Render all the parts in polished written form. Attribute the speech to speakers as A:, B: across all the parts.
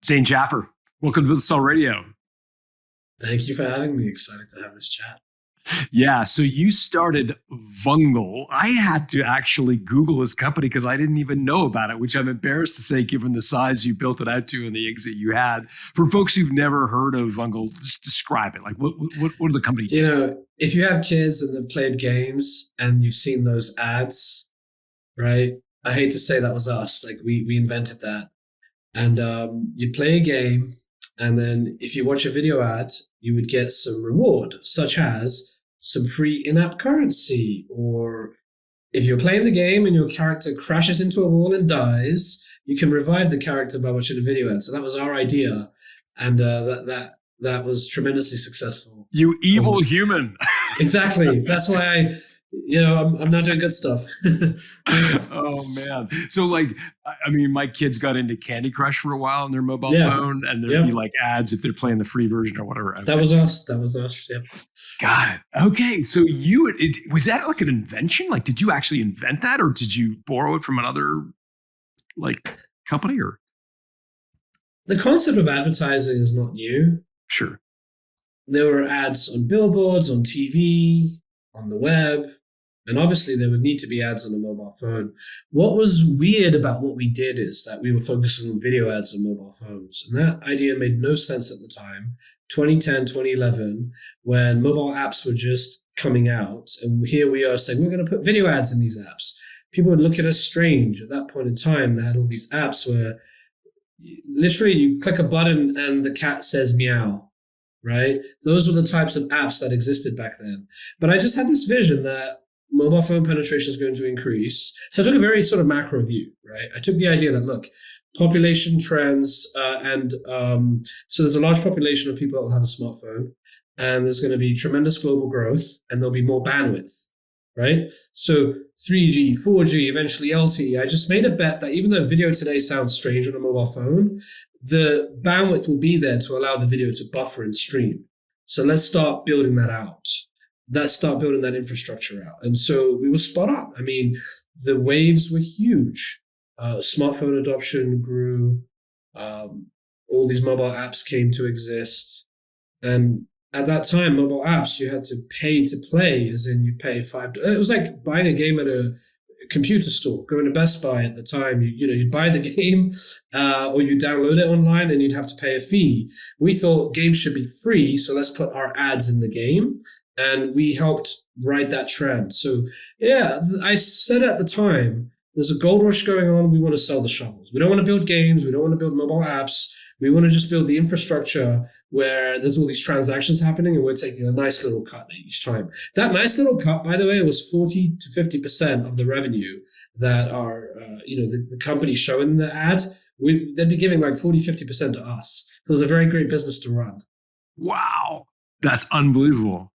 A: Zain Jaffer, welcome to the Cell Radio.
B: Thank you for having me. Excited to have this chat.
A: Yeah, so you started Vungle. I had to actually Google this company because I didn't even know about it, which I'm embarrassed to say given the size you built it out to and the exit you had. For folks who've never heard of Vungle, just describe it. Like, what do the company do?
B: You know, if you have kids and they've played games and you've seen those ads, right? I hate to say that was us. Like, we invented that. And you play a game, and then if you watch a video ad, you would get some reward, such as some free in-app currency, or if you're playing the game and your character crashes into a wall and dies, you can revive the character by watching a video ad. So that was our idea, and that was tremendously successful.
A: You evil human.
B: Exactly. That's why I'm not doing good stuff.
A: Oh man. So like, I mean, my kids got into Candy Crush for a while on their mobile phone, and there'd be like ads if they're playing the free version or whatever.
B: That was us. Yep.
A: Got it. Okay. So was that like an invention? Like, did you actually invent that, or did you borrow it from another like company? Or
B: the concept of advertising is not new.
A: Sure.
B: There were ads on billboards, on TV, on the web, and obviously there would need to be ads on a mobile phone. What was weird about what we did is that we were focusing on video ads on mobile phones, and that idea made no sense at the time, 2010, 2011, when mobile apps were just coming out, and here we are saying we're going to put video ads in these apps. People would look at us strange. At that point in time, they had all these apps where literally you click a button and the cat says meow. Right? Those were the types of apps that existed back then. But I just had this vision that mobile phone penetration is going to increase. So I took a very sort of macro view, right? I took the idea that, look, population trends, so there's a large population of people that will have a smartphone, and there's going to be tremendous global growth, and there'll be more bandwidth, right? So 3G, 4G, eventually LTE. I just made a bet that even though video today sounds strange on a mobile phone, the bandwidth will be there to allow the video to buffer and stream. So let's start building that out. Let's start building that infrastructure out. And so we were spot on. I mean, the waves were huge. Smartphone adoption grew. All these mobile apps came to exist. And at that time, mobile apps, you had to pay to play, as in you'd pay $5. It was like buying a game at a computer store, going to Best Buy at the time. You'd buy the game or you download it online and you'd have to pay a fee. We thought games should be free, so let's put our ads in the game. And we helped ride that trend. So yeah, I said at the time, there's a gold rush going on. We want to sell the shovels. We don't want to build games. We don't want to build mobile apps. We want to just build the infrastructure where there's all these transactions happening and we're taking a nice little cut each time. That nice little cut, by the way, was 40 to 50% of the revenue that are, the company showing the ad. They'd be giving like 40, 50% to us. So it was a very great business to run.
A: Wow. That's unbelievable.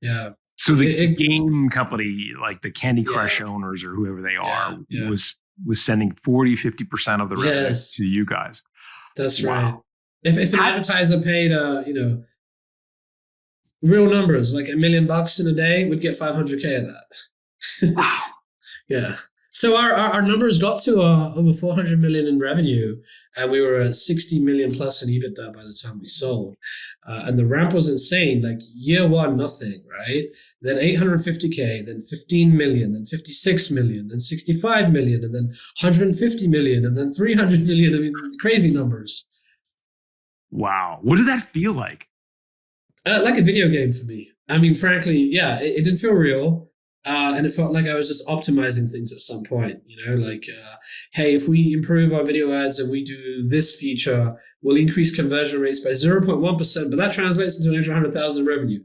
B: Yeah.
A: So the game company, like the Candy Crush owners or whoever they are, was sending 40, 50% of the revenue to you guys.
B: That's right. If an advertiser paid, real numbers, like $1 million in a day, we'd get 500K of that.
A: Wow.
B: Yeah. So our numbers got to over 400 million in revenue, and we were at 60 million plus in EBITDA by the time we sold. And the ramp was insane. Like year one, nothing, right? Then 850K, then 15 million, then 56 million, then 65 million, and then 150 million, and then 300 million. I mean, crazy numbers.
A: Wow. What did that feel like?
B: Like a video game for me. I mean, frankly, yeah, it didn't feel real. And it felt like I was just optimizing things at some point, hey, if we improve our video ads and we do this feature, we'll increase conversion rates by 0.1%, but that translates into an extra 100,000 in revenue,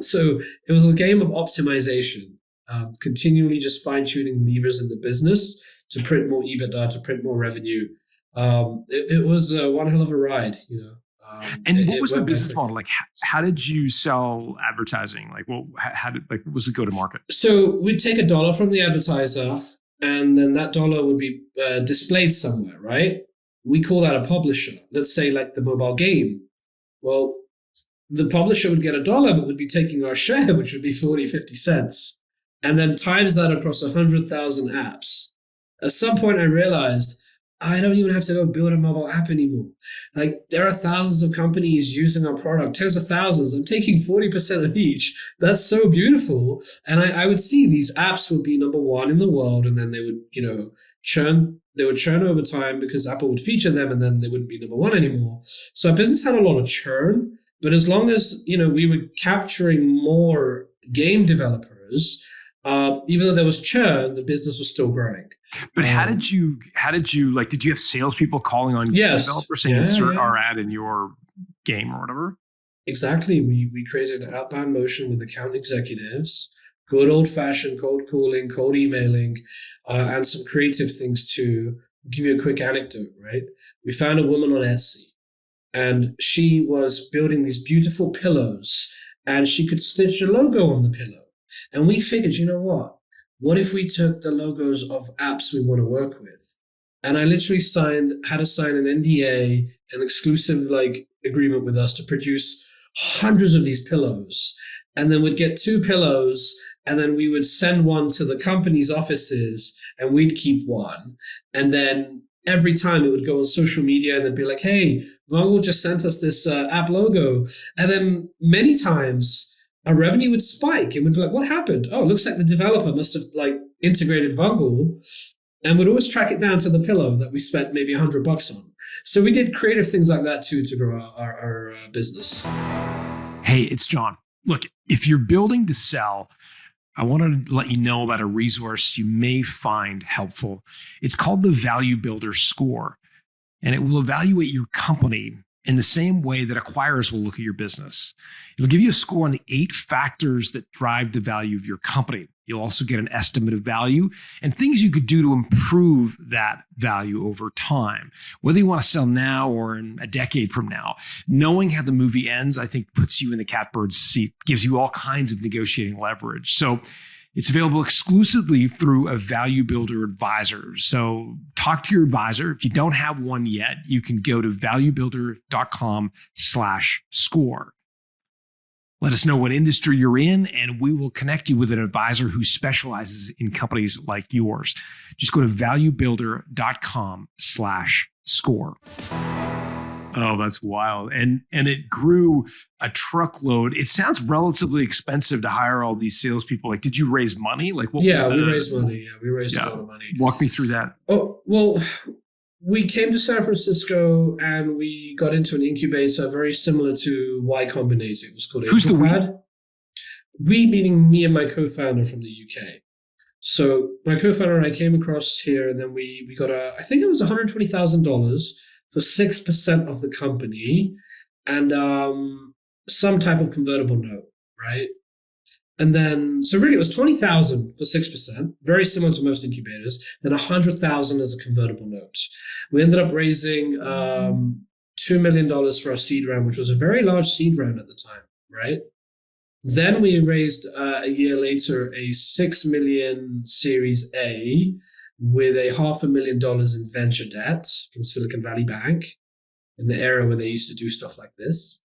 B: So it was a game of optimization, continually just fine-tuning levers in the business to print more EBITDA, to print more revenue. It was one hell of a ride,
A: And what was the business model? Like, how did you sell advertising? Like, what was the go to market?
B: So we'd take $1 from the advertiser, and then that dollar would be displayed somewhere, right? We call that a publisher. Let's say like the mobile game. Well, the publisher would get $1, but would be taking our share, which would be 40, 50 cents. And then times that across 100,000 apps. At some point I realized I don't even have to go build a mobile app anymore. Like there are thousands of companies using our product, tens of thousands. I'm taking 40% of each. That's so beautiful. And I would see these apps would be number one in the world, and then they would, churn. They would churn over time because Apple would feature them, and then they wouldn't be number one anymore. So our business had a lot of churn, but as long as we were capturing more game developers, even though there was churn, the business was still growing.
A: But how did you like, did you have salespeople calling on
B: Yes.
A: developers saying insert our ad in your game or whatever?
B: Exactly. We created an outbound motion with account executives, good old fashioned cold calling, cold emailing, and some creative things too. I'll give you a quick anecdote, right? We found a woman on Etsy, and she was building these beautiful pillows, and she could stitch a logo on the pillow. And we figured, you know what if we took the logos of apps we want to work with? And I literally had to sign an NDA, an exclusive agreement with us to produce hundreds of these pillows. And then we'd get 2 pillows, and then we would send one to the company's offices, and we'd keep one. And then every time it would go on social media, and they'd be like, hey, Vungle just sent us this app logo. And then many times our revenue would spike, and we'd be like, what happened? Oh, it looks like the developer must have integrated Vungle. And we'd always track it down to the pillow that we spent maybe $100 on. So we did creative things like that too to grow our business.
A: Hey, it's John. Look, if you're building to sell, I want to let you know about a resource you may find helpful. It's called the Value Builder Score, and it will evaluate your company in the same way that acquirers will look at your business. It'll give you a score on the 8 factors that drive the value of your company. You'll also get an estimate of value and things you could do to improve that value over time. Whether you want to sell now or in a decade from now, knowing how the movie ends, I think, puts you in the catbird's seat, gives you all kinds of negotiating leverage. So it's available exclusively through a Value Builder advisor. So talk to your advisor. If you don't have one yet, you can go to valuebuilder.com/score. Let us know what industry you're in, and we will connect you with an advisor who specializes in companies like yours. Just go to valuebuilder.com/score. Oh, that's wild. And it grew a truckload. It sounds relatively expensive to hire all these salespeople. Like, did you raise money? Like, what was
B: we raised money. Yeah, we raised a lot of money.
A: Walk me through that.
B: Oh, well, we came to San Francisco and we got into an incubator very similar to Y Combinator. It was called
A: Who's
B: Incupad. We meaning me and my co-founder from the UK. So my co-founder and I came across here, and then we got I think it was $120,000 for 6% of the company, and some type of convertible note, right? And then, so really it was 20,000 for 6%, very similar to most incubators, then 100,000 as a convertible note. We ended up raising $2 million for our seed round, which was a very large seed round at the time, right? Then we raised a year later a 6 million Series A with a $500,000 in venture debt from Silicon Valley Bank in the era where they used to do stuff like this.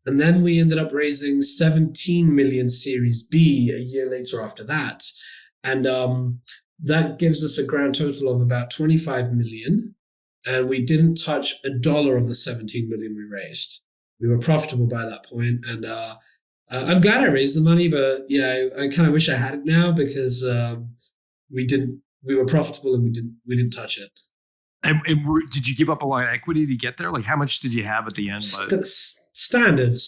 B: And then we ended up raising 17 million Series B a year later after that. And that gives us a grand total of about 25 million. And we didn't touch a dollar of the 17 million we raised. We were profitable by that point. And I'm glad I raised the money, but yeah, I kind of wish I had it now because we were profitable and we didn't touch it.
A: And did you give up a lot of equity to get there? Like, how much did you have at the end?
B: Standard,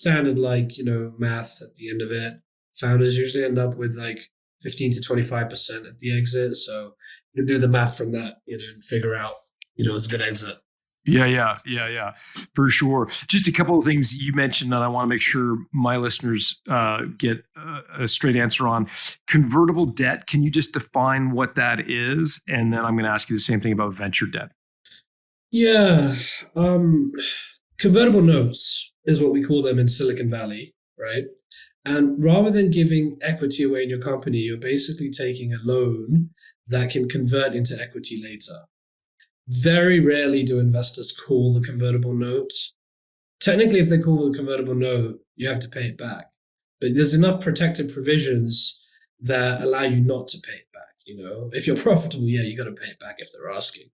B: math at the end of it. Founders usually end up with 15 to 25% at the exit. So you can do the math from that, and figure out, it's a good exit.
A: Yeah, for sure. Just a couple of things you mentioned that I want to make sure my listeners get a straight answer on. Convertible debt, can you just define what that is? And then I'm going to ask you the same thing about venture debt.
B: Yeah. Convertible notes is what we call them in Silicon Valley, right? And rather than giving equity away in your company, you're basically taking a loan that can convert into equity later. Very rarely do investors call the convertible note. Technically, if they call the convertible note, you have to pay it back. But there's enough protective provisions that allow you not to pay it back. If you're profitable, you got to pay it back if they're asking.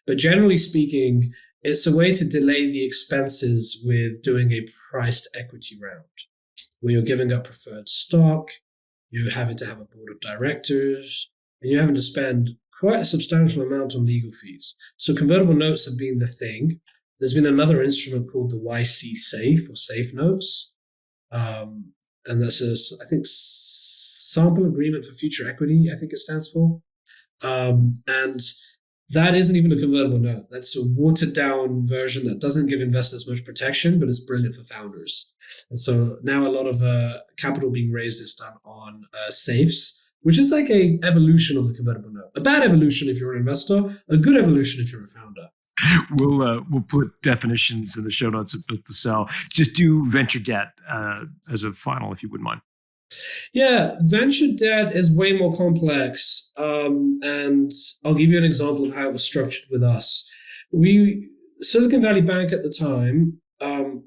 B: But generally speaking, it's a way to delay the expenses with doing a priced equity round, where you're giving up preferred stock, you're having to have a board of directors, and you're having to spend quite a substantial amount on legal fees. So convertible notes have been the thing. There's been another instrument called the YC Safe or Safe Notes. And this is, I think, Sample Agreement for Future Equity, I think it stands for. And that isn't even a convertible note. That's a watered down version that doesn't give investors much protection, but it's brilliant for founders. And so now a lot of capital being raised is done on safes, which is like a evolution of the convertible note. A bad evolution if you're an investor, a good evolution if you're a founder.
A: We'll put definitions in the show notes of Built to Sell. Just do venture debt as a final, if you wouldn't mind.
B: Yeah, venture debt is way more complex. And I'll give you an example of how it was structured with us. Silicon Valley Bank at the time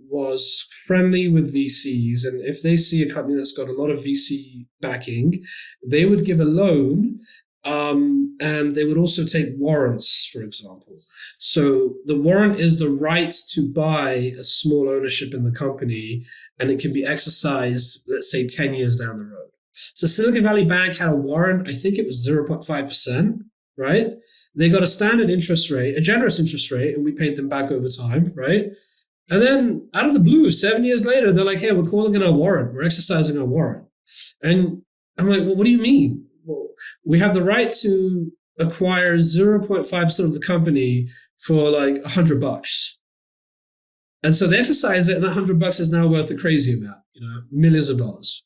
B: was friendly with VCs. And if they see a company that's got a lot of VC backing, they would give a loan. And they would also take warrants, for example. So the warrant is the right to buy a small ownership in the company, and it can be exercised, let's say, 10 years down the road. So Silicon Valley Bank had a warrant, I think it was 0.5%, right? They got a standard interest rate, a generous interest rate, and we paid them back over time, right? And then out of the blue, 7 years later, they're like, hey, we're calling in our warrant. We're exercising our warrant. And I'm like, well, what do you mean? Well, we have the right to acquire 0.5% of the company for like $100. And so they exercise it, and $100 is now worth a crazy amount, millions of dollars.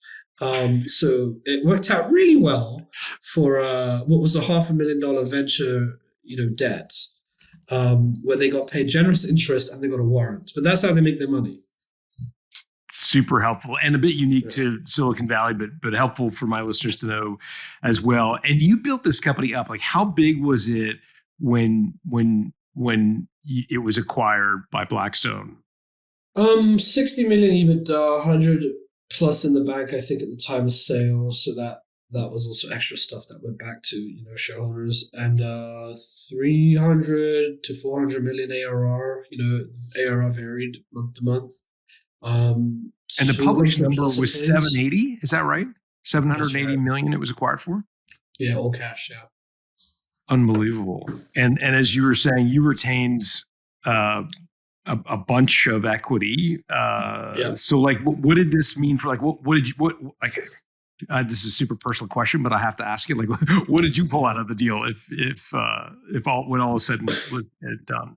B: So it worked out really well for what was a $500,000 venture, debt, where they got paid generous interest and they got a warrant. But that's how they make their money.
A: Super helpful and a bit unique to Silicon Valley, but helpful for my listeners to know as well. And you built this company up. Like, how big was it when it was acquired by Blackstone?
B: 60 million EBITDA, 100 plus in the bank, I think, at the time of sale. So that was also extra stuff that went back to shareholders, and 300 to 400 million ARR. ARR varied month to month. And
A: the published number was 780. Is that right? 780 million it was acquired for?
B: Yeah, all cash. Yeah.
A: Unbelievable. And as you were saying, you retained a bunch of equity. So like, what did this mean for this is a super personal question, but I have to ask it. Like, what did you pull out of the deal if when all is said and done?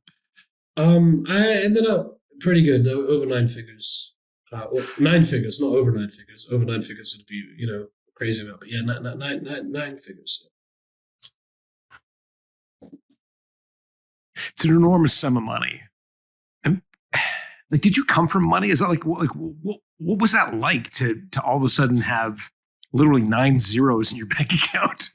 B: I ended up pretty good, over 9 figures. 9 figures, not over 9 figures. Over 9 figures would be, a crazy amount. But yeah, nine figures.
A: It's an enormous sum of money. And like, did you come from money? Is that what was that like to all of a sudden have literally 9 zeros in your bank account?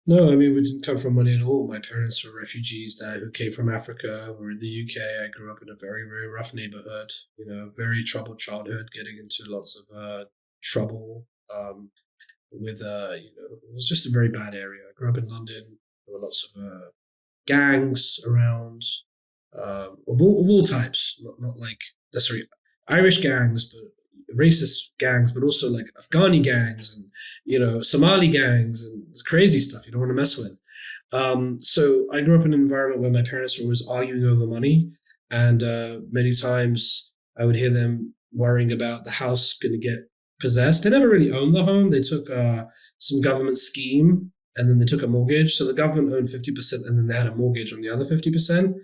B: No, I mean, we didn't come from money at all. My parents were refugees who came from Africa. We're in the UK. I grew up in a very, very rough neighborhood, very troubled childhood, getting into lots of trouble with, it was just a very bad area. I grew up in London. There were lots of gangs around of all types, not like necessarily Irish gangs, but racist gangs, but also like Afghani gangs and Somali gangs and crazy stuff you don't want to mess with. So I grew up in an environment where my parents were always arguing over money, and many times I would hear them worrying about the house going to get possessed. They never really owned the home. They took some government scheme, and then they took a mortgage. So the government owned 50%, and then they had a mortgage on the other 50%.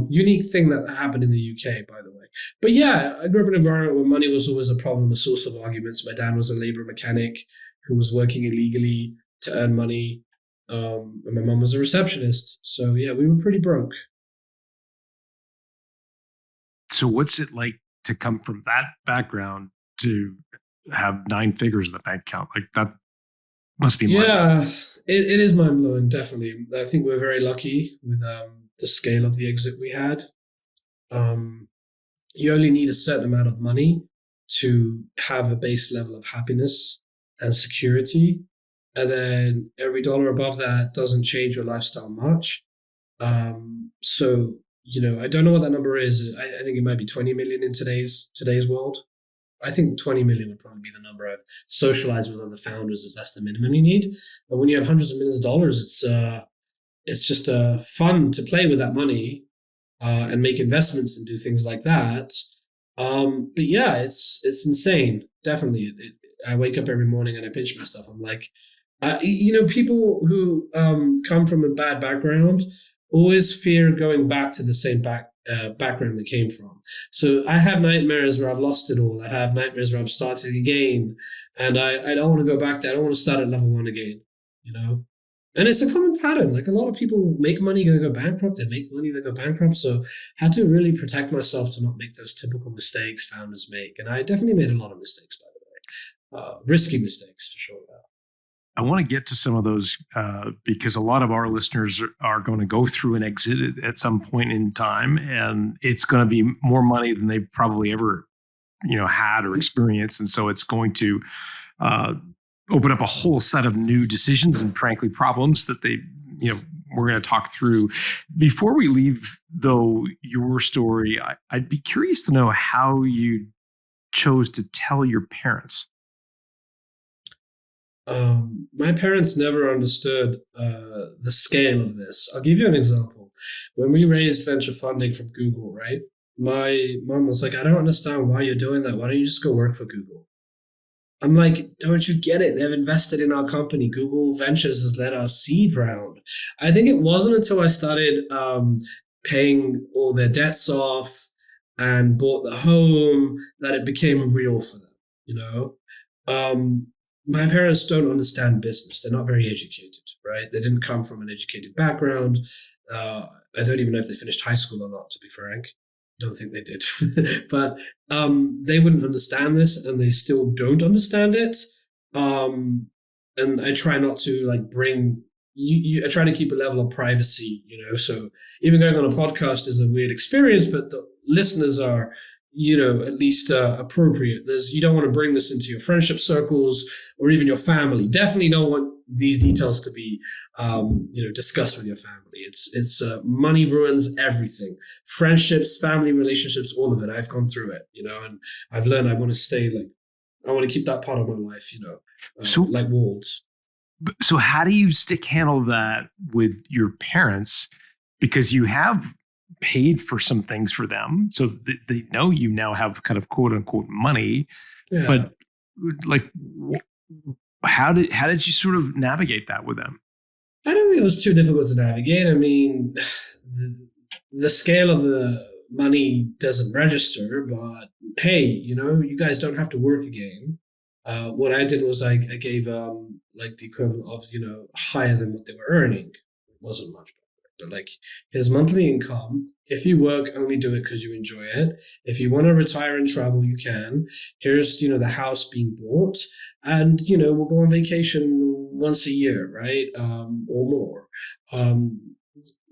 B: Unique thing that happened in the UK, by the way. But yeah, I grew up in an environment where money was always a problem, a source of arguments. My dad was a labor mechanic who was working illegally to earn money. And my mom was a receptionist. So yeah, we were pretty broke.
A: So what's it like to come from that background to have 9 figures in the bank account? Like, that must be mind-blowing.
B: It is mind-blowing, definitely. I think we're very lucky with the scale of the exit we had. You only need a certain amount of money to have a base level of happiness and security. And then every dollar above that doesn't change your lifestyle much. So, I don't know what that number is. I think it might be 20 million in today's world. I think 20 million would probably be the number. I've socialized with other founders as that's the minimum you need. But when you have hundreds of millions of dollars, it's just fun to play with that money and make investments and do things like that. But yeah, it's insane. Definitely, I wake up every morning and I pinch myself. I'm like, people who come from a bad background always fear going back to the same background they came from. So I have nightmares where I've lost it all. I have nightmares where I'm starting again, and I don't want to go back there. I don't want to start at level one again. And it's a common pattern. Like a lot of people make money, they go bankrupt. They make money, they go bankrupt. So I had to really protect myself to not make those typical mistakes founders make. And I definitely made a lot of mistakes, by the way, risky mistakes for sure.
A: I want to get to some of those because a lot of our listeners are going to go through an exit at some point in time, and it's going to be more money than they've probably ever, had or experienced, and so it's going to open up a whole set of new decisions and, frankly, problems that we're going to talk through. Before we leave, though, your story, I'd be curious to know how you chose to tell your parents.
B: My parents never understood the scale of this. I'll give you an example. When we raised venture funding from Google, right? My mom was like, I don't understand why you're doing that. Why don't you just go work for Google? I'm like, don't you get it? They've invested in our company. Google Ventures has led our seed round. I think it wasn't until I started paying all their debts off and bought the home that it became real for them, my parents don't understand business. They're not very educated, right? They didn't come from an educated background. I don't even know if they finished high school or not, to be frank. Don't think they did. But they wouldn't understand this, and they still don't understand it. And I try not to bring I try to keep a level of privacy, so even going on a podcast is a weird experience, but the listeners are at least appropriate. You don't want to bring this into your friendship circles or even your family. Definitely don't want these details to be, discussed with your family. It's money ruins everything. Friendships, family relationships, all of it. I've gone through it, and I've learned I want to I want to keep that part of my life,
A: So,
B: like walls.
A: So how do you handle that with your parents? Because you have paid for some things for them, so they know you now have kind of quote unquote money. Yeah. But how did you sort of navigate that with them?
B: I don't think it was too difficult to navigate. I mean, the scale of the money doesn't register, but hey, you guys don't have to work again. What I did was I gave the equivalent of higher than what they were earning. It wasn't much, but his monthly income. If you work, only do it because you enjoy it. If you want to retire and travel, you can. Here's the house being bought, and we'll go on vacation once a year, right? Or more.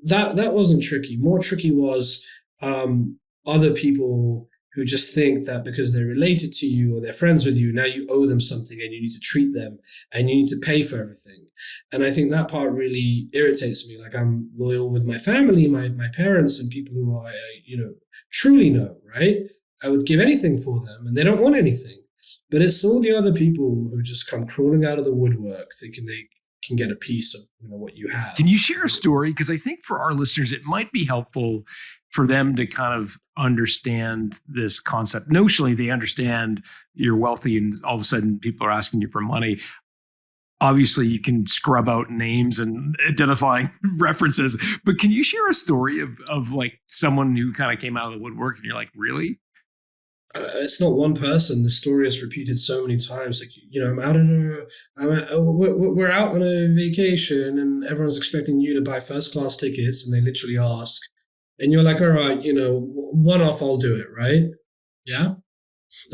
B: That wasn't tricky. More tricky was other people who just think that because they're related to you or they're friends with you, now you owe them something and you need to treat them and you need to pay for everything. And I think that part really irritates me. I'm loyal with my family, my parents, and people who I truly know, right? I would give anything for them, and they don't want anything. But it's all the other people who just come crawling out of the woodwork thinking they can get a piece of what you have.
A: Can you share a story? Because I think for our listeners, it might be helpful for them to kind of understand this concept. Notionally, they understand you're wealthy and all of a sudden people are asking you for money. Obviously, you can scrub out names and identifying references, but can you share a story of someone who kind of came out of the woodwork and you're like, really?
B: It's not one person. The story is repeated so many times. We're out on a vacation and everyone's expecting you to buy first class tickets, and they literally ask, and you're like, all right, one off, I'll do it, right? Yeah.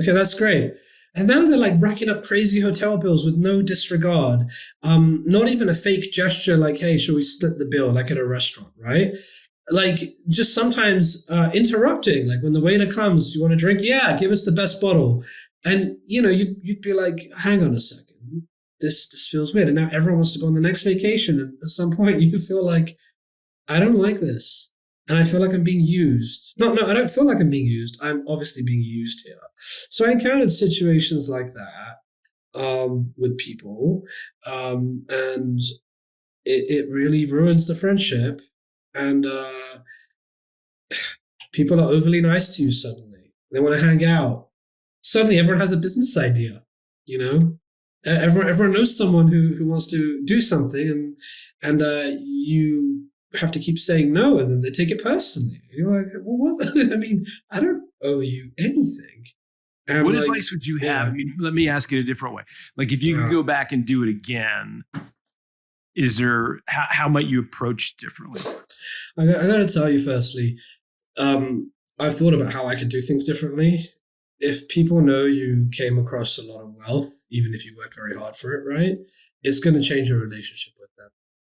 B: Okay, that's great. And now they're racking up crazy hotel bills with no disregard. Not even a fake gesture hey, shall we split the bill at a restaurant, right? Just sometimes interrupting, when the waiter comes, you want a drink? Yeah, give us the best bottle. And, you'd be like, hang on a second, this feels weird. And now everyone wants to go on the next vacation. And at some point you feel like, I don't like this. And I feel like I'm being used. No, I don't feel like I'm being used. I'm obviously being used here. So I encountered situations like that with people. And it really ruins the friendship. And people are overly nice to you suddenly. They want to hang out. Suddenly everyone has a business idea, you know? Everyone knows someone who wants to do something, and you have to keep saying no, and then they take it personally. You're like, well, what? I mean, I don't owe you anything. And
A: What
B: like,
A: advice would you have?
B: yeah,
A: I mean, let me ask it a different way. Like, if you could go back and do it again, is there how might you approach it differently?
B: I got to tell you, firstly, I've thought about how I could do things differently. If people know you came across a lot of wealth, even if you worked very hard for it, right, it's going to change your relationship with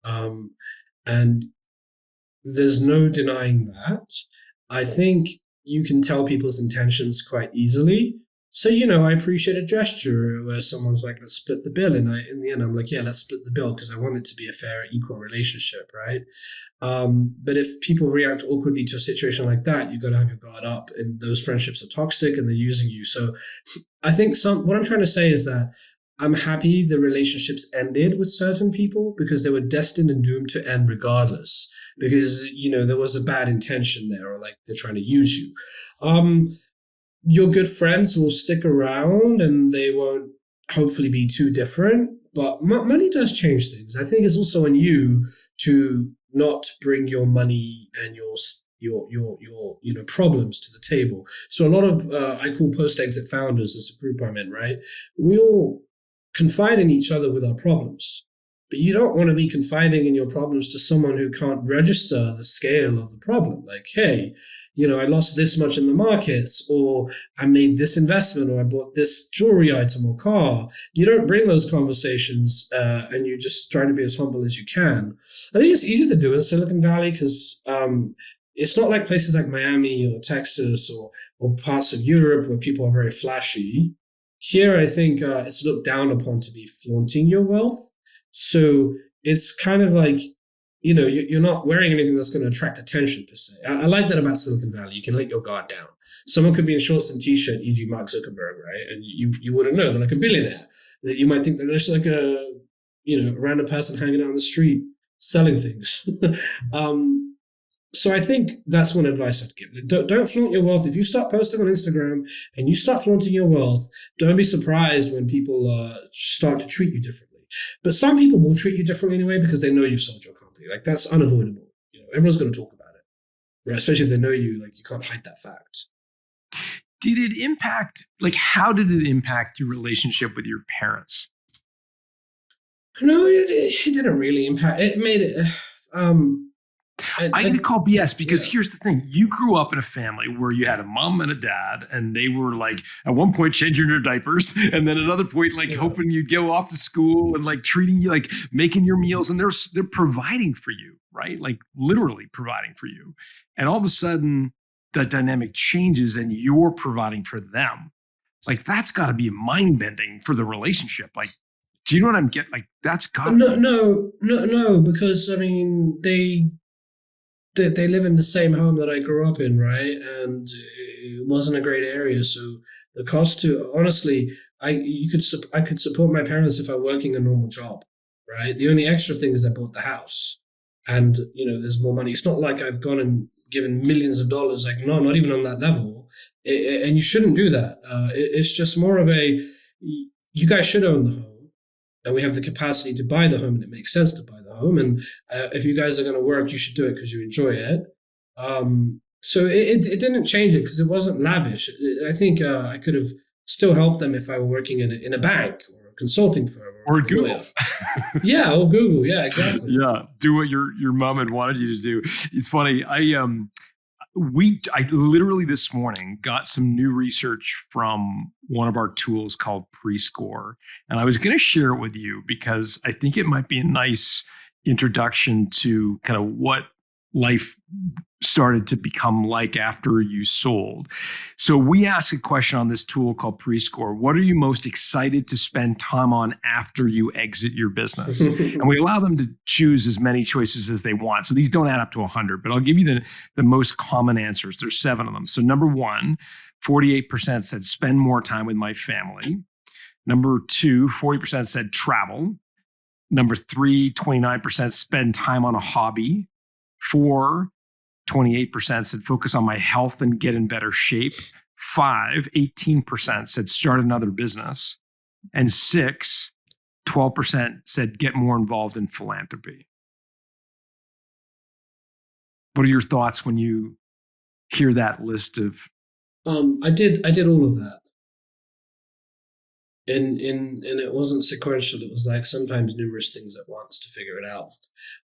B: them. And there's no denying that. I think you can tell people's intentions quite easily. So, I appreciate a gesture where someone's like, let's split the bill. And in the end, I'm like, yeah, let's split the bill because I want it to be a fair, equal relationship, right? But if people react awkwardly to a situation like that, you got to have your guard up, and those friendships are toxic and they're using you. So I think what I'm trying to say is that I'm happy the relationships ended with certain people because they were destined and doomed to end regardless, because, there was a bad intention there, or like they're trying to use you. Your good friends will stick around and they won't hopefully be too different, but money does change things. I think it's also on you to not bring your money and your problems to the table. So a lot of I call post-exit founders as a group I'm in, right? We all confide in each other with our problems. But you don't want to be confiding in your problems to someone who can't register the scale of the problem. Like, hey, I lost this much in the markets, or I made this investment, or I bought this jewelry item or car. You don't bring those conversations, and you just try to be as humble as you can. I think it's easy to do in Silicon Valley because it's not like places like Miami or Texas or parts of Europe where people are very flashy. Here, I think it's looked down upon to be flaunting your wealth. So it's kind of like, you're not wearing anything that's going to attract attention per se. I like that about Silicon Valley. You can let your guard down. Someone could be in shorts and t-shirt, e.g. Mark Zuckerberg, right? And you wouldn't know. They're like a billionaire. That you might think they're just like a random person hanging out on the street selling things. So I think that's one advice I'd give. Don't flaunt your wealth. If you start posting on Instagram and you start flaunting your wealth, don't be surprised when people start to treat you differently. But some people will treat you differently anyway because they know you've sold your company. Like, that's unavoidable. Everyone's going to talk about it, right? Especially if they know you. Like, you can't hide that fact.
A: Did it impact? Like, how did it impact your relationship with your parents?
B: No, it didn't really impact. It made it.
A: I'm going to call BS because here's the thing. You grew up in a family where you had a mom and a dad, and they were like, at one point changing your diapers, and then another point, like hoping you'd go off to school and like treating you, like making your meals, and they're providing for you, right? Like literally providing for you. And all of a sudden that dynamic changes and you're providing for them. Like, that's got to be mind bending for the relationship. Like, do you know what I'm getting? Like, that's got
B: no, because I mean, they live in the same home that I grew up in, right? And it wasn't a great area, so the cost to honestly, I could support my parents if I were working a normal job, right? The only extra thing is I bought the house, and there's more money. It's not like I've gone and given millions of dollars. Like, no, not even on that level. And you shouldn't do that. It's just more of a, you guys should own the home. And we have the capacity to buy the home, and it makes sense to buy the home. And if you guys are going to work, you should do it because you enjoy it. So it didn't change it because it wasn't lavish. I think I could have still helped them if I were working in a bank or a consulting firm
A: or Google.
B: Yeah, or Google. Yeah, exactly.
A: Yeah, do what your mom had wanted you to do. It's funny. I literally this morning got some new research from one of our tools called Prescore, and I was going to share it with you because I think it might be a nice introduction to kind of what life started to become like after you sold. So we ask a question on this tool called Prescore. What are you most excited to spend time on after you exit your business? And we allow them to choose as many choices as they want. So these don't add up to 100, but I'll give you the most common answers. There's 7 of them. So number 1, 48% said spend more time with my family. Number 2, 40% said travel. Number 3, 29% spend time on a hobby. 4, 28% said focus on my health and get in better shape. 5, 18% said start another business. And 6, 12% said get more involved in philanthropy. What are your thoughts when you hear that list of?
B: I did all of that. And it wasn't sequential. It was like sometimes numerous things at once to figure it out.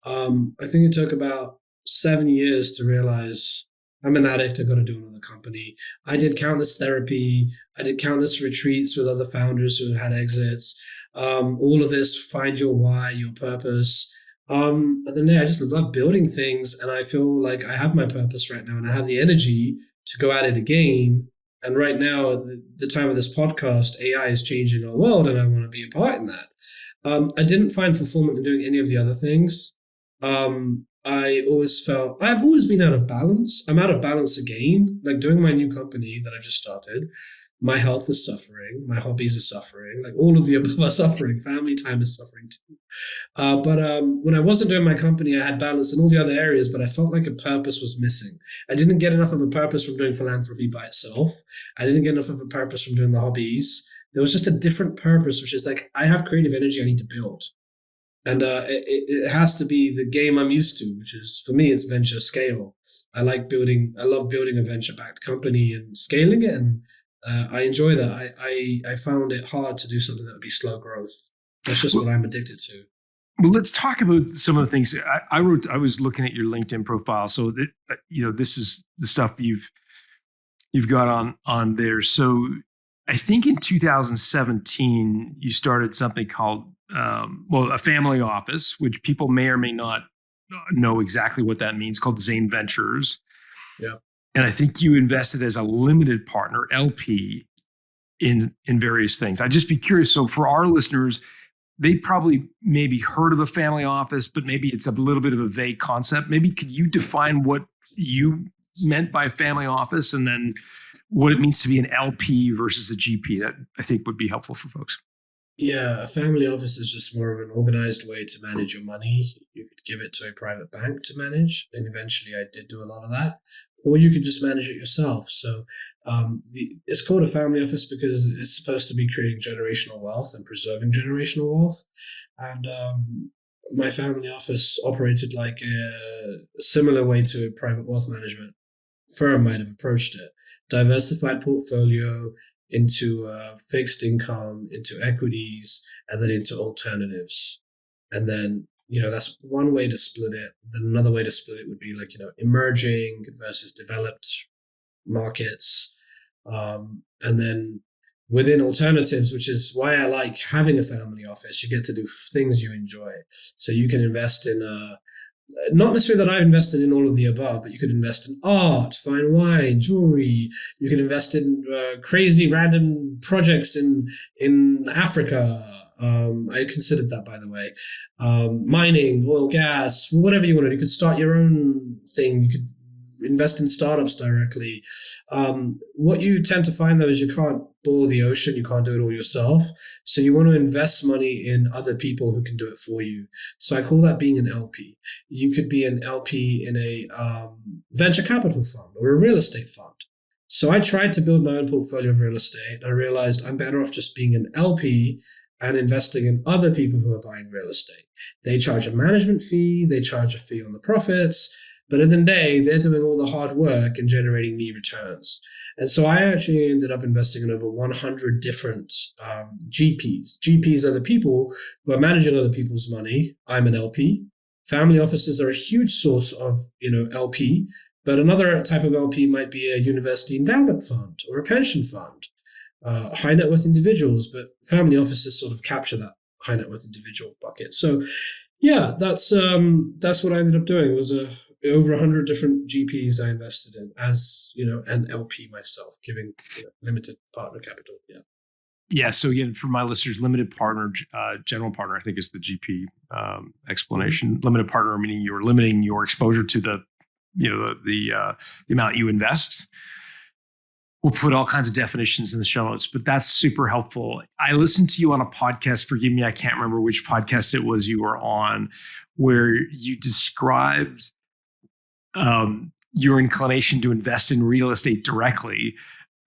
B: I think it took about 7 years to realize I'm an addict. I got to do another company. I did countless therapy. I did countless retreats with other founders who had exits. All of this, find your why, your purpose. At the end, I just love building things, and I feel like I have my purpose right now, and I have the energy to go at it again. And right now, at the time of this podcast, AI is changing our world, and I want to be a part in that. I didn't find fulfillment in doing any of the other things. I always felt I've always been out of balance. I'm out of balance again. Like doing my new company that I just started, my health is suffering, my hobbies are suffering, like all of the above are suffering. Family time is suffering too. But when I wasn't doing my company, I had balance in all the other areas, but I felt like a purpose was missing. I didn't get enough of a purpose from doing philanthropy by itself. I didn't get enough of a purpose from doing the hobbies. There was just a different purpose, which is like, I have creative energy I need to build. And it has to be the game I'm used to, which is, for me, it's venture scale. I love building a venture-backed company and scaling it, and I enjoy that. I found it hard to do something that would be slow growth. That's just what I'm addicted to.
A: Well, let's talk about some of the things I wrote. I was looking at your LinkedIn profile, so that, this is the stuff you've got on there. So I think in 2017 you started something called a family office, which people may or may not know exactly what that means, called Zain Ventures.
B: Yeah.
A: And I think you invested as a limited partner, LP, in various things. I'd just be curious. So for our listeners, they probably maybe heard of a family office, but maybe it's a little bit of a vague concept. Maybe could you define what you meant by family office, and then what it means to be an LP versus a GP? That I think would be helpful for folks.
B: Yeah, a family office is just more of an organized way to manage your money. You could give it to a private bank to manage, and eventually I did do a lot of that. Or you could just manage it yourself. So it's called a family office because it's supposed to be creating generational wealth and preserving generational wealth. And my family office operated like a similar way to a private wealth management firm might have approached it. Diversified portfolio into fixed income, into equities, and then into alternatives. And then, that's one way to split it. Then another way to split it would be like, emerging versus developed markets. And then within alternatives, which is why I like having a family office, you get to do things you enjoy. So you can invest in not necessarily that I've invested in all of the above, but you could invest in art, fine wine, jewelry. You can invest in crazy random projects in Africa. I considered that, by the way. Mining, oil, gas, whatever you wanted. You could start your own thing. You could invest in startups directly. What you tend to find, though, is you can't boil the ocean. You can't do it all yourself. So you want to invest money in other people who can do it for you. So I call that being an LP. You could be an LP in a venture capital fund or a real estate fund. So I tried to build my own portfolio of real estate. I realized I'm better off just being an LP and investing in other people who are buying real estate. They charge a management fee. They charge a fee on the profits. But at the end of the day, they're doing all the hard work and generating me returns. And so I actually ended up investing in over 100 different GPs. GPs are the people who are managing other people's money. I'm an LP. Family offices are a huge source of, LP. But another type of LP might be a university endowment fund or a pension fund, high net worth individuals. But family offices sort of capture that high net worth individual bucket. So, yeah, that's what I ended up doing. It was over 100 different GPs I invested in as, an LP myself, giving limited partner capital. Yeah.
A: Yeah. So again, for my listeners, limited partner, general partner, I think is the GP explanation. Mm-hmm. Limited partner meaning you're limiting your exposure to the amount you invest. We'll put all kinds of definitions in the show notes, but that's super helpful. I listened to you on a podcast. Forgive me, I can't remember which podcast it was you were on, where you described your inclination to invest in real estate directly,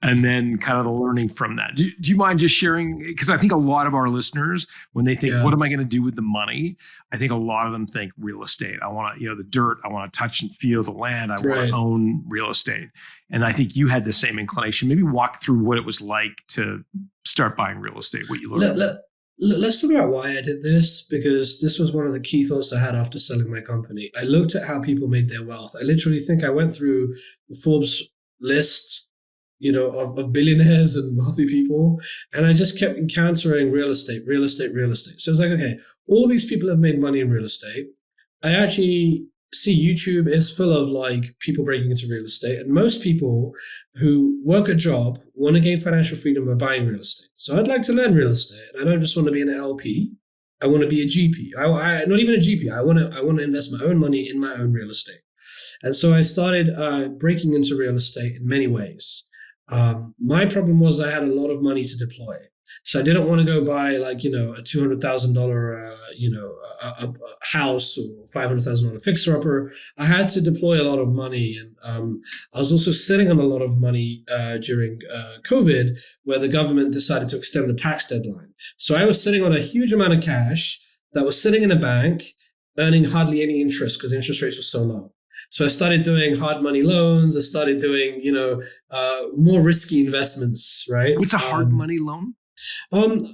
A: and then kind of the learning from that. Do you mind just sharing? Because I think a lot of our listeners, when they think, what am I going to do with the money? I think a lot of them think real estate. I want to, the dirt. I want to touch and feel the land. I want to own real estate. And I think you had the same inclination. Maybe walk through what it was like to start buying real estate, what you learned.
B: Let's talk about why I did this, because this was one of the key thoughts I had after selling my company. I looked at how people made their wealth. I literally think I went through the Forbes list, of billionaires and wealthy people. And I just kept encountering real estate. So it was like, okay, all these people have made money in real estate. I actually see YouTube is full of like people breaking into real estate. And most people who work a job want to gain financial freedom by buying real estate. So I'd like to learn real estate. I don't just want to be an LP. I want to be a GP. I not even a GP. I want to invest my own money in my own real estate. And so I started breaking into real estate in many ways. My problem was I had a lot of money to deploy. So I didn't want to go buy like, a $200,000, a house or $500,000 fixer-upper. I had to deploy a lot of money. And I was also sitting on a lot of money during COVID, where the government decided to extend the tax deadline. So I was sitting on a huge amount of cash that was sitting in a bank, earning hardly any interest because interest rates were so low. So I started doing hard money loans. I started doing, more risky investments, right?
A: What's a hard money loan?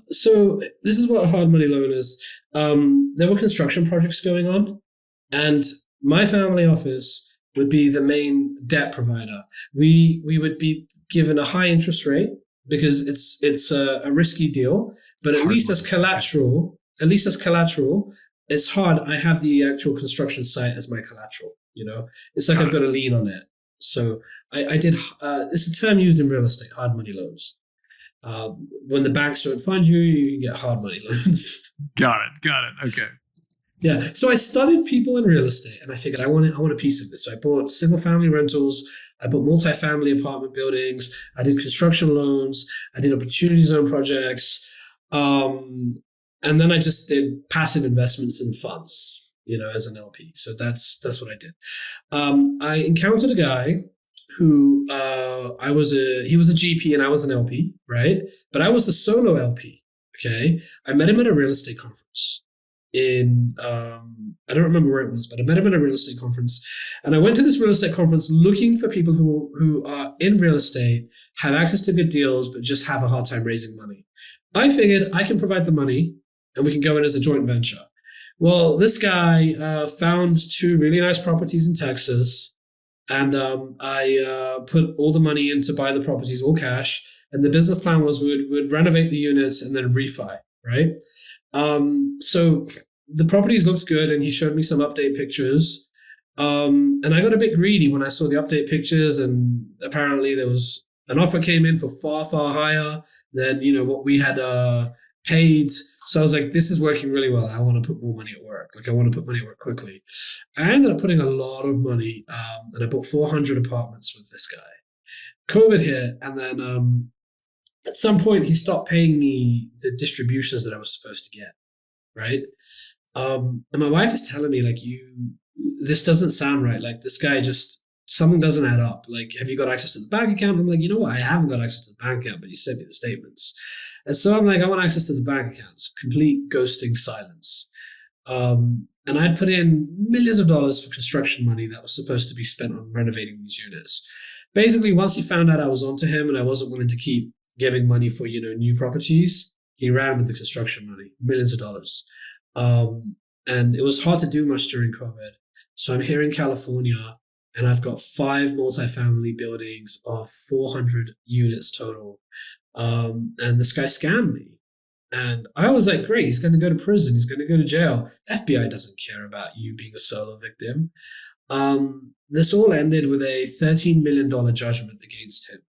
B: So this is what a hard money loan is. There were construction projects going on, and my family office would be the main debt provider. We would be given a high interest rate because it's a risky deal, but at least as collateral, it's hard. I have the actual construction site as my collateral. It's like I've got a lien on it. So I did. It's a term used in real estate, hard money loans. When the banks don't fund you, you get hard money loans.
A: Got it. Okay.
B: Yeah. So I studied people in real estate, and I figured I want a piece of this. So I bought single family rentals. I bought multifamily apartment buildings. I did construction loans. I did opportunity zone projects. And then I just did passive investments in funds, as an LP. So that's what I did. I encountered a guy who he was a GP and I was an LP, right? But I was a solo LP. Okay. I met him at a real estate conference in I don't remember where it was, but I met him at a real estate conference. And I went to this real estate conference looking for people who are in real estate, have access to good deals, but just have a hard time raising money. I figured I can provide the money and we can go in as a joint venture. Well, this guy found 2 really nice properties in Texas, and I put all the money in to buy the properties, all cash. And the business plan was we would renovate the units and then refi, right? So the properties looked good, and he showed me some update pictures. And I got a bit greedy when I saw the update pictures, and apparently there was an offer came in for far, far higher than what we had paid. So I was like, this is working really well. I want to put more money at work. Like I want to put money at work quickly. I ended up putting a lot of money, and I bought 400 apartments with this guy. COVID hit, and then at some point he stopped paying me the distributions that I was supposed to get, right? And my wife is telling me, like, this doesn't sound right. Like this guy something doesn't add up. Like, have you got access to the bank account? I'm like, you know what? I haven't got access to the bank account, but you sent me the statements. And so I'm like, I want access to the bank accounts. Complete ghosting silence. And I'd put in millions of dollars for construction money that was supposed to be spent on renovating these units. Basically, once he found out I was onto him and I wasn't willing to keep giving money for, new properties, he ran with the construction money, millions of dollars. And it was hard to do much during COVID. So I'm here in California, and I've got 5 multifamily buildings of 400 units total. And this guy scammed me. And I was like, great, he's going to go to prison. He's going to go to jail. FBI doesn't care about you being a solo victim. This all ended with a $13 million judgment against him.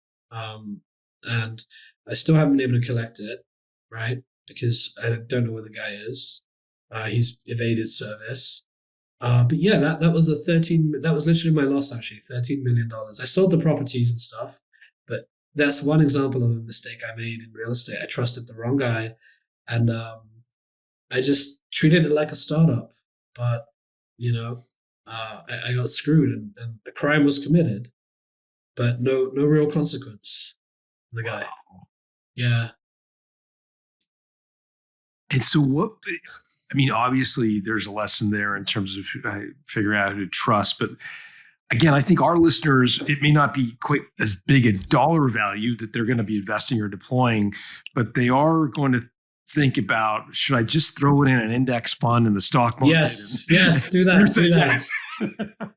B: And I still haven't been able to collect it, right? Because I don't know where the guy is. He's evaded service. But yeah, that was that was literally my loss, actually, $13 million. I sold the properties and stuff, but that's one example of a mistake I made in real estate. I trusted the wrong guy, and I just treated it like a startup. But, I got screwed, and a crime was committed, but no real consequence. The guy.
A: Wow.
B: Yeah.
A: And so obviously there's a lesson there in terms of figuring out who to trust. But again, I think our listeners, it may not be quite as big a dollar value that they're going to be investing or deploying, but they are going to think about, should I just throw it in an index fund in the stock market?
B: Yes, do that. Do that.
A: Yes.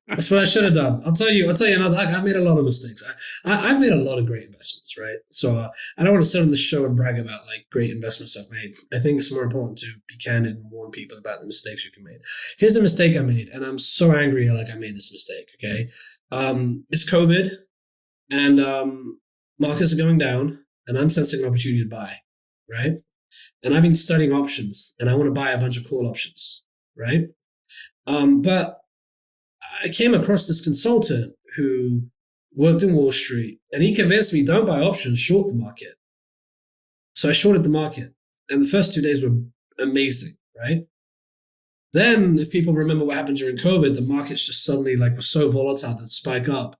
B: That's what I should have done. I'll tell you another. I've made a lot of mistakes. I've made a lot of great investments, right? So I don't want to sit on the show and brag about like great investments I've made. I think it's more important to be candid and warn people about the mistakes you can make. Here's the mistake I made, and I'm so angry like I made this mistake. Okay, it's COVID, and markets are going down, and I'm sensing an opportunity to buy, right? And I've been studying options, and I want to buy a bunch of call options, right? But I came across this consultant who worked in Wall Street, and he convinced me, don't buy options, short the market. So I shorted the market, and the first 2 days were amazing, right? Then, if people remember what happened during COVID, the markets just suddenly were so volatile that spike up.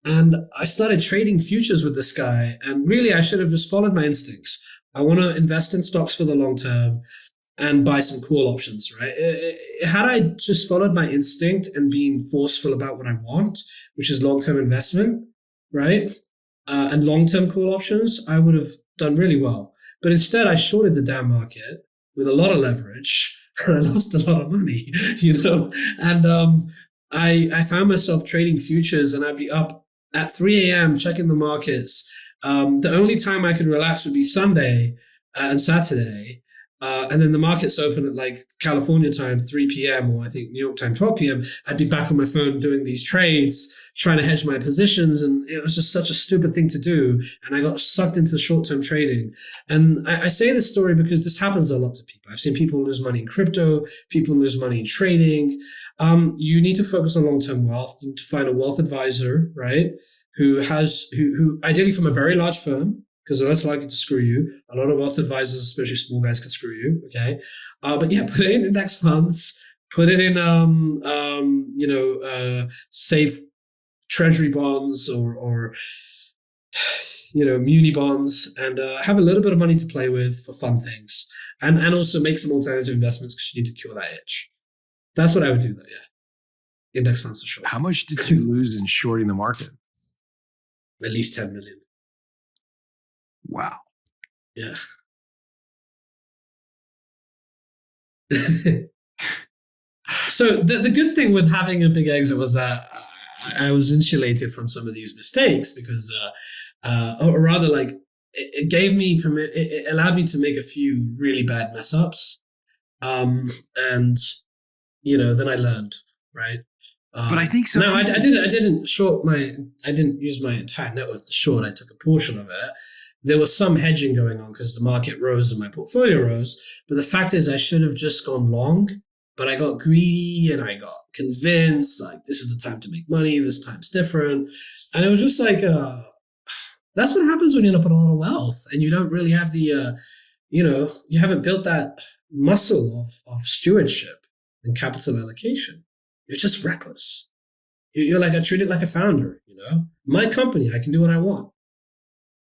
B: And I started trading futures with this guy, and really I should have just followed my instincts. I want to invest in stocks for the long term and buy some call options, right? Had I just followed my instinct and being forceful about what I want, which is long-term investment, right? And long-term call options, I would have done really well. But instead, I shorted the damn market with a lot of leverage, and I lost a lot of money, And I found myself trading futures, and I'd be up at 3 a.m. checking the markets. The only time I could relax would be Sunday and Saturday. And then the markets open at California time, 3 p.m. or I think New York time, 12 p.m. I'd be back on my phone doing these trades, trying to hedge my positions. And it was just such a stupid thing to do. And I got sucked into short-term trading. And I say this story because this happens a lot to people. I've seen people lose money in crypto, people lose money in trading. You need to focus on long-term wealth. You need to find a wealth advisor, right? Who ideally from a very large firm, because they're less likely to screw you. A lot of wealth advisors, especially small guys, can screw you. Okay, but yeah, put it in index funds, put it in safe treasury bonds or muni bonds, and have a little bit of money to play with for fun things, and also make some alternative investments because you need to cure that itch. That's what I would do, though. Yeah, index funds for sure.
A: How much did you lose in shorting the market?
B: At least 10 million.
A: Wow.
B: Yeah. So the good thing with having a big exit was that I was insulated from some of these mistakes because, or rather, it gave me it allowed me to make a few really bad mess ups, and then I learned, right.
A: But I think so.
B: No, I didn't use my entire net worth to short. I took a portion of it. There was some hedging going on because the market rose and my portfolio rose. But the fact is I should have just gone long, but I got greedy and I got convinced this is the time to make money. This time's different. And it was just that's what happens when you end up with a lot of wealth and you don't really have the, you haven't built that muscle of stewardship and capital allocation. You're just reckless. You're I treat it like a founder, My company, I can do what I want.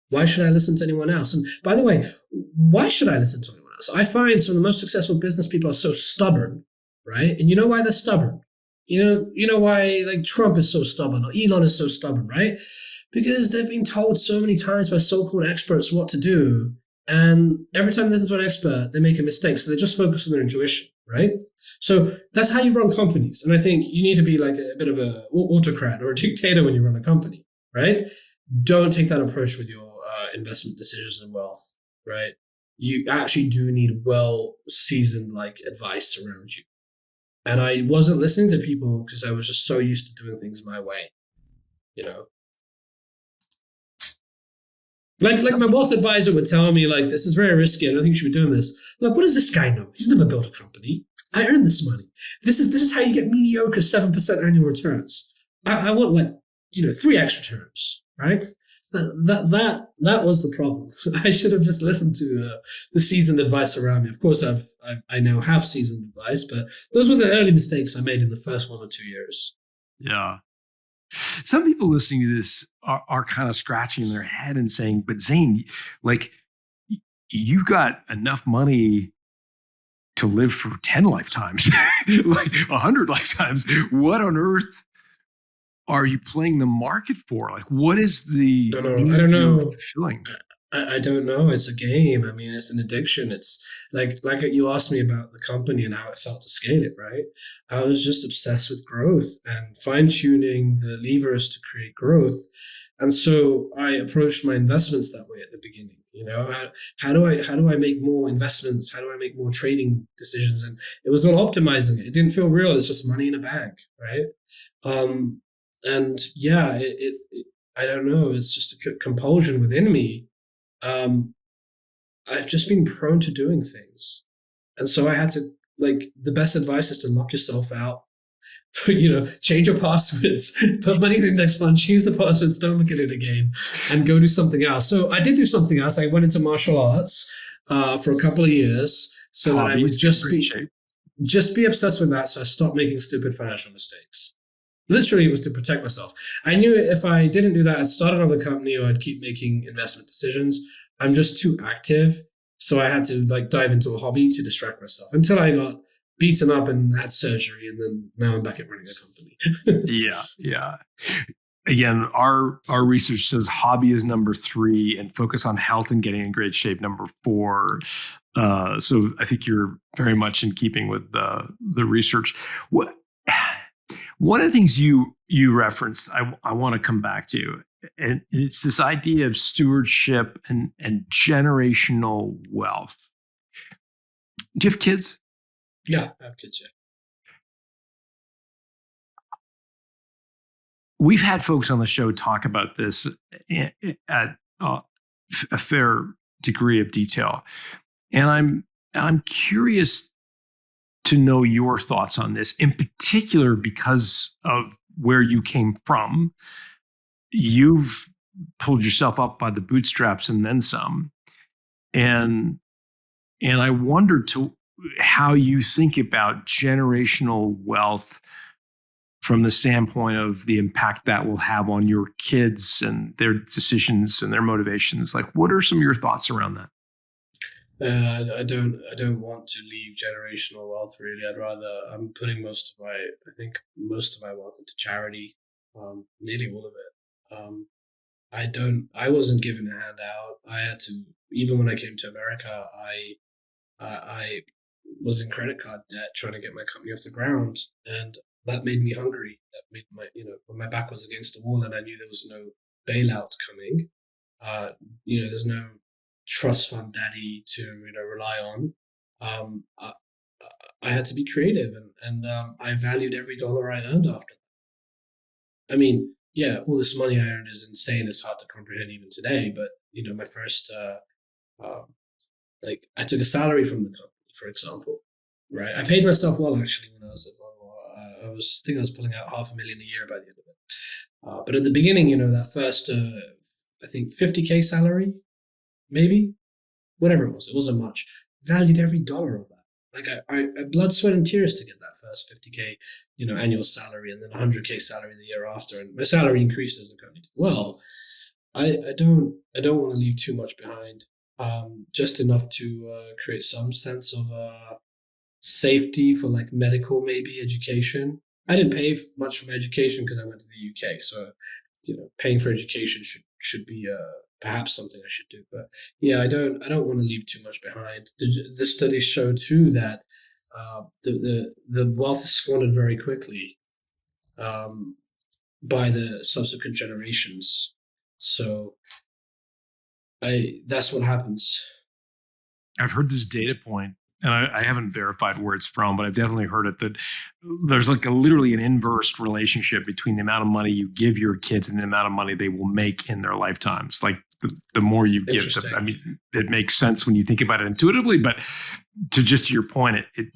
B: Why should I listen to anyone else? And by the way, why should I listen to anyone else? I find some of the most successful business people are so stubborn, right? And you know why they're stubborn? You know why Trump is so stubborn or Elon is so stubborn, right? Because they've been told so many times by so-called experts what to do. And every time they listen to an expert, they make a mistake. So they just focus on their intuition, right? So that's how you run companies. And I think you need to be a bit of an autocrat or a dictator when you run a company, right? Don't take that approach with your investment decisions and wealth, right? You actually do need well-seasoned advice around you. And I wasn't listening to people because I was just so used to doing things my way, you know. Like my wealth advisor would tell me, like, this is very risky. I don't think you should be doing this. Like, what does this guy know? He's never built a company. I earned this money. This is how you get mediocre 7% annual returns. I want, like, 3x returns, right? That was the problem. I should have just listened to the seasoned advice around me. Of course, I now have seasoned advice, but those were the early mistakes I made in the first 1 or 2 years.
A: Yeah. Some people listening to this are kind of scratching their head and saying, but Zain, like, you got enough money to live for 10 lifetimes, like 100 lifetimes. What on earth are you playing the market for? Like, what is the
B: I don't know.
A: Feeling?
B: I don't know. It's a game. I mean, it's an addiction. It's like you asked me about the company and how it felt to scale it, right? I was just obsessed with growth and fine tuning the levers to create growth. And so I approached my investments that way at the beginning. How do I make more investments? How do I make more trading decisions? And it was all optimizing it. It didn't feel real. It's just money in a bag, right? And yeah, I don't know. It's just a compulsion within me. I've just been prone to doing things. And so I had to, the best advice is to lock yourself out. Change your passwords, put money in the index fund, change the passwords, don't look at it again, and go do something else. So I did do something else. I went into martial arts for a couple of years so that I would just be obsessed with that. So I stopped making stupid financial mistakes. Literally, it was to protect myself. I knew if I didn't do that, I'd start another company or I'd keep making investment decisions. I'm just too active. So I had to dive into a hobby to distract myself until I got beaten up and had surgery. And then now I'm back at running a company.
A: Yeah. Again, our research says hobby is number 3 and focus on health and getting in great shape number 4. So I think you're very much in keeping with the research. One of the things you referenced, I want to come back to, and it's this idea of stewardship and generational wealth. Do you have kids?
B: Yeah, I have kids, yeah.
A: We've had folks on the show talk about this at a fair degree of detail, and I'm curious to know your thoughts on this, in particular because of where you came from. You've pulled yourself up by the bootstraps and then some, and I wonder how you think about generational wealth from the standpoint of the impact that will have on your kids and their decisions and their motivations. Like, what are some of your thoughts around that?
B: I don't want to leave generational wealth, really. I'm putting most of my wealth into charity, nearly all of it. I wasn't given a handout. I had to, even when I came to America, I was in credit card debt trying to get my company off the ground. And that made me hungry. That made when my back was against the wall and I knew there was no bailout coming, there's no trust fund daddy to rely on. I had to be creative, and I valued every dollar I earned after that. I mean, yeah, all this money I earned is insane. It's hard to comprehend even today. But my first, I took a salary from the company, for example, right? I paid myself well actually when I was at Vungle. I was pulling out $500,000 a year by the end of it. But at the beginning, that first, I think $50K salary, maybe, whatever it wasn't much. Valued every dollar of that. I blood, sweat, and tears to get that first $50K, annual salary, and then $100K salary the year after. And my salary increased as the company did well. I don't want to leave too much behind. Just enough to create some sense of safety for medical, maybe education. I didn't pay much for my education because I went to the UK, so paying for education should be perhaps something I should do. But yeah, I don't want to leave too much behind. The studies show too that the wealth is squandered very quickly by the subsequent generations. So that's what happens.
A: I've heard this data point and I haven't verified where it's from, but I've definitely heard it, that there's like literally an inverse relationship between the amount of money you give your kids and the amount of money they will make in their lifetimes. Like the more you give them, I mean, it makes sense when you think about it intuitively, but to your point, it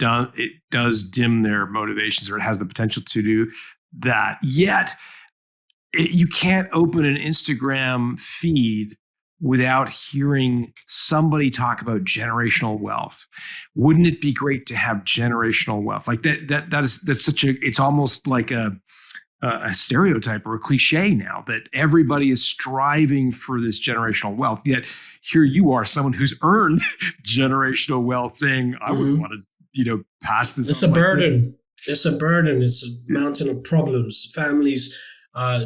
A: does dim their motivations, or it has the potential to do that. Yet you can't open an Instagram feed without hearing somebody talk about generational wealth. Wouldn't it be great to have generational wealth? Like that's such a, it's almost like a stereotype or a cliche now, that everybody is striving for this generational wealth. Yet here you are, someone who's earned generational wealth, saying, I would want to, pass this.
B: It's a burden. It's a burden. It's a mountain of problems. Families,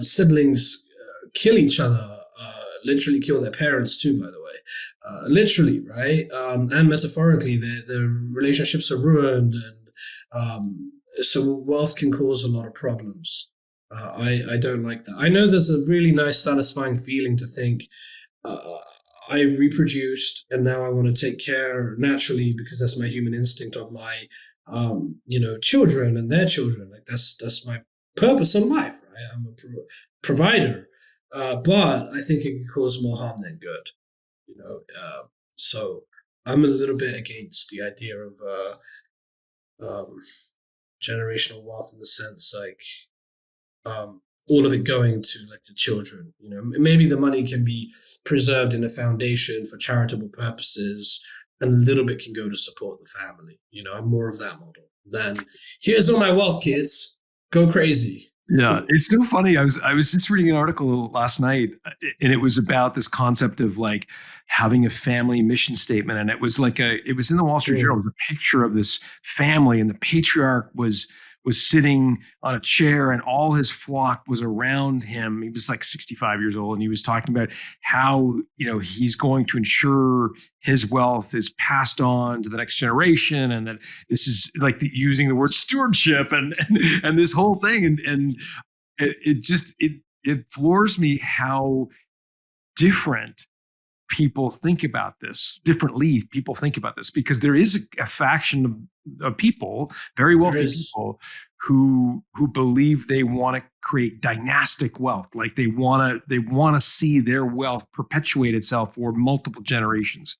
B: siblings kill each other. Literally kill their parents too, by the way. Literally, right? And metaphorically, their relationships are ruined, and so wealth can cause a lot of problems. I don't like that. I know there's a really nice, satisfying feeling to think I reproduced, and now I want to take care naturally, because that's my human instinct, of my children and their children. Like that's my purpose in life, right? I'm a provider. But I think it can cause more harm than good, so I'm a little bit against the idea of generational wealth, in the sense like all of it going to like the children. Maybe the money can be preserved in a foundation for charitable purposes, and a little bit can go to support the family. I'm more of that model than, here's all my wealth, kids, go crazy.
A: Yeah, it's so funny. I was just reading an article last night, and it was about this concept of like having a family mission statement. And it was it was in the Wall Street Journal. It was a picture of this family, and the patriarch was sitting on a chair, and all his flock was around him. He was like 65 years old, and he was talking about how, he's going to ensure his wealth is passed on to the next generation, and that this is like using the word stewardship and this whole thing. And it floors me how different people think about this, differently people think about this, because there is a faction of people, very wealthy people, who believe they want to create dynastic wealth. Like they want to see their wealth perpetuate itself for multiple generations.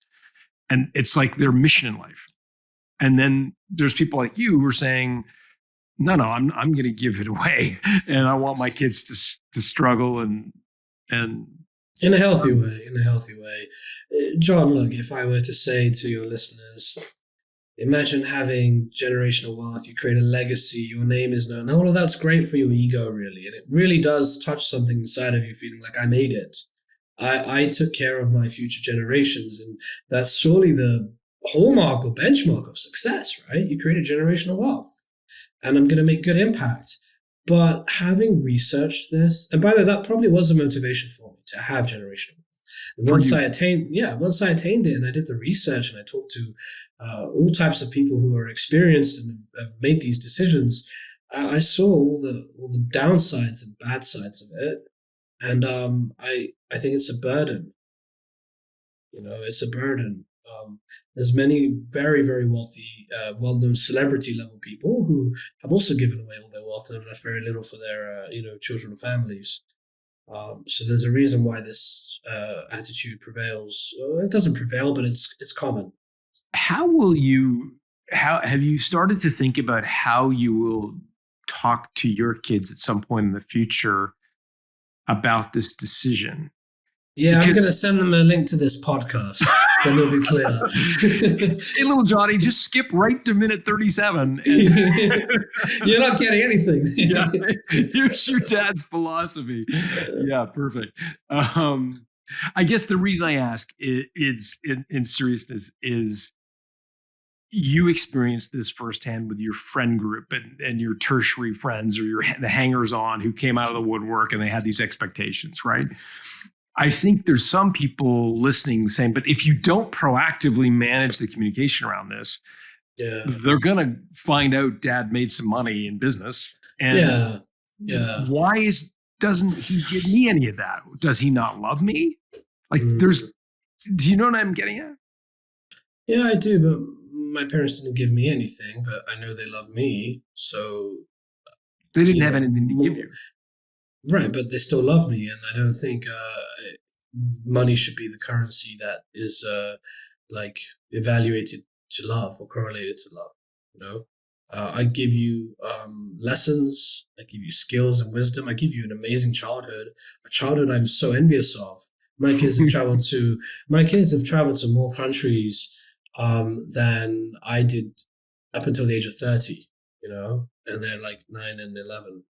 A: And it's like their mission in life. And then there's people like you who are saying, no, I'm going to give it away, and I want my kids to struggle and
B: in a healthy way. John, look, if I were to say to your listeners, imagine having generational wealth, you create a legacy, your name is known. All of that's great for your ego, really. And it really does touch something inside of you, feeling like I made it. I took care of my future generations. And that's surely the hallmark or benchmark of success, right? You create a generational wealth, and I'm going to make good impact. But having researched this, and by the way, that probably was a motivation for me to have generational wealth. Once I attained it, and I did the research, and I talked to all types of people who are experienced and have made these decisions, I saw all the downsides and bad sides of it, and I think it's a burden. It's a burden. There's many very, very wealthy, well-known celebrity level people who have also given away all their wealth and have left very little for their, children and families. So there's a reason why this attitude prevails. It doesn't prevail, but it's common.
A: How have you started to think about how you will talk to your kids at some point in the future about this decision?
B: Yeah, I'm going to send them a link to this podcast. Then it'll be clear.
A: Hey, little Johnny, just skip right to minute 37.
B: You're not getting anything.
A: Yeah, here's your dad's philosophy. Yeah, perfect. I guess the reason I ask is in seriousness is you experienced this firsthand with your friend group and your tertiary friends, or the hangers-on who came out of the woodwork and they had these expectations, right? I think there's some people listening saying, but if you don't proactively manage the communication around this, they're going to find out dad made some money in business. And why doesn't he give me any of that? Does he not love me? Like do you know what I'm getting at?
B: Yeah, I do. But my parents didn't give me anything, but I know they love me. So,
A: They didn't have anything to give you.
B: Right, but they still love me, and I don't think money should be the currency that is like evaluated to love or correlated to love. You know, I give you lessons, I give you skills and wisdom, I give you an amazing childhood, a childhood I'm so envious of. My kids have traveled to more countries than I did up until the age of 30. You know, and they're like 9 and 11.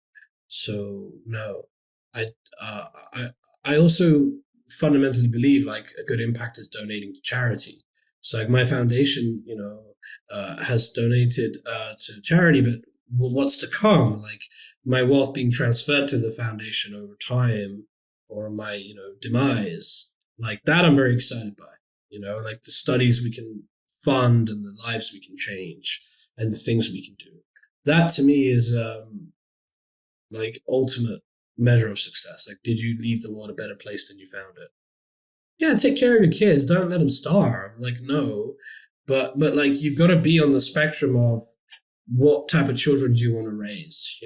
B: So no, I uh, I I also fundamentally believe like a good impact is donating to charity. So like my foundation, has donated to charity, but what's to come? Like my wealth being transferred to the foundation over time, or my demise, like that I'm very excited by. Like the studies we can fund and the lives we can change and the things we can do. That to me is like ultimate measure of success. Like, did you leave the world a better place than you found it? Yeah, take care of your kids. Don't let them starve. Like, no, but like you've got to be on the spectrum of what type of children do you want to raise.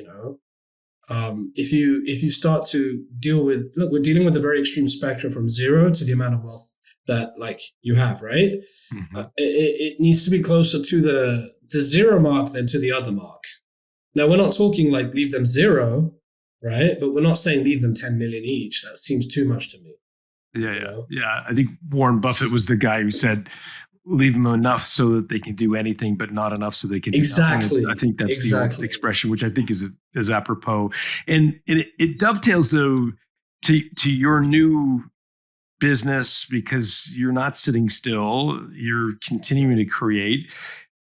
B: If you start to deal with, look, we're dealing with a very extreme spectrum from zero to the amount of wealth that like you have, right?
A: Mm-hmm.
B: It needs to be closer to the zero mark than to the other mark. Now, we're not talking like leave them zero, right? But we're not saying leave them 10 million each. That seems too much to me.
A: Yeah. I think Warren Buffett was the guy who said, leave them enough so that they can do anything, but not enough so they can do
B: exactly.
A: nothing. I think that's the old expression, which I think is apropos. And it dovetails though to your new business, because you're not sitting still, you're continuing to create.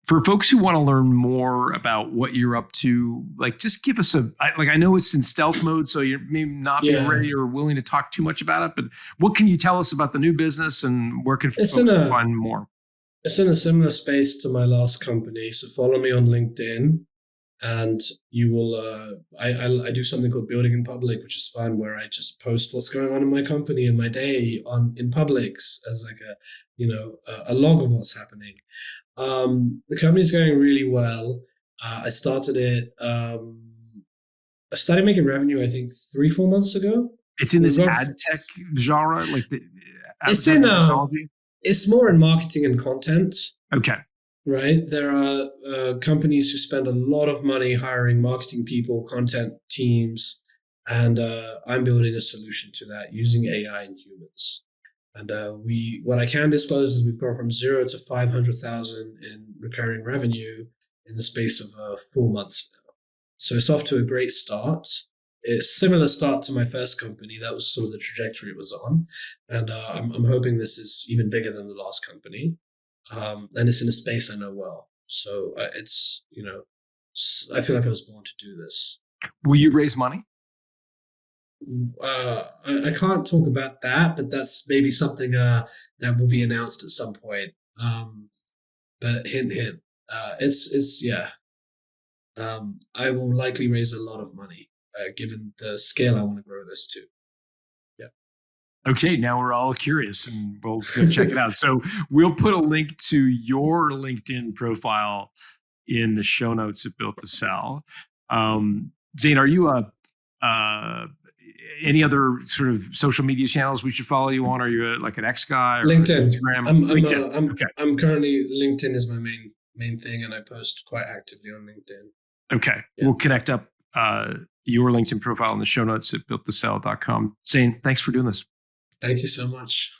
A: For folks who want to learn more about what you're up to, like just give us I know it's in stealth mode, so you may not be ready or willing to talk too much about it, but what can you tell us about the new business and where can folks find more?
B: It's in a similar space to my last company. So follow me on LinkedIn, and you will, I do something called Building in Public, which is fun, where I just post what's going on in my company and my day in public as like a log of what's happening. The company's going really well. I started it. I started making revenue, I think 3-4 months ago.
A: It's in this ad tech genre, like
B: it's in technology. It's more in marketing and content.
A: Okay.
B: Right. There are companies who spend a lot of money hiring marketing people, content teams, and I'm building a solution to that using AI and humans. And what I can disclose is we've gone from 0 to 500,000 in recurring revenue in the space of 4 months now. So it's off to a great start. It's a similar start to my first company. That was sort of the trajectory it was on. And I'm hoping this is even bigger than the last company. And it's in a space I know well. So it's, I feel like I was born to do this.
A: Will you raise money?
B: I can't talk about that, but that's maybe something that will be announced at some point. But hint, I will likely raise a lot of money, given the scale I want to grow this to. Yeah.
A: Okay, now we're all curious, and we'll go check it out. So we'll put a link to your LinkedIn profile in the show notes at Built to Sell. Zain, are you any other sort of social media channels we should follow you on? Are you like an X guy or
B: LinkedIn?
A: Instagram? LinkedIn.
B: Okay. I'm currently, LinkedIn is my main thing, and I post quite actively on LinkedIn.
A: Okay. Yeah. We'll connect up your LinkedIn profile in the show notes at builttosell.com. Zain, thanks for doing this.
B: Thank you so much.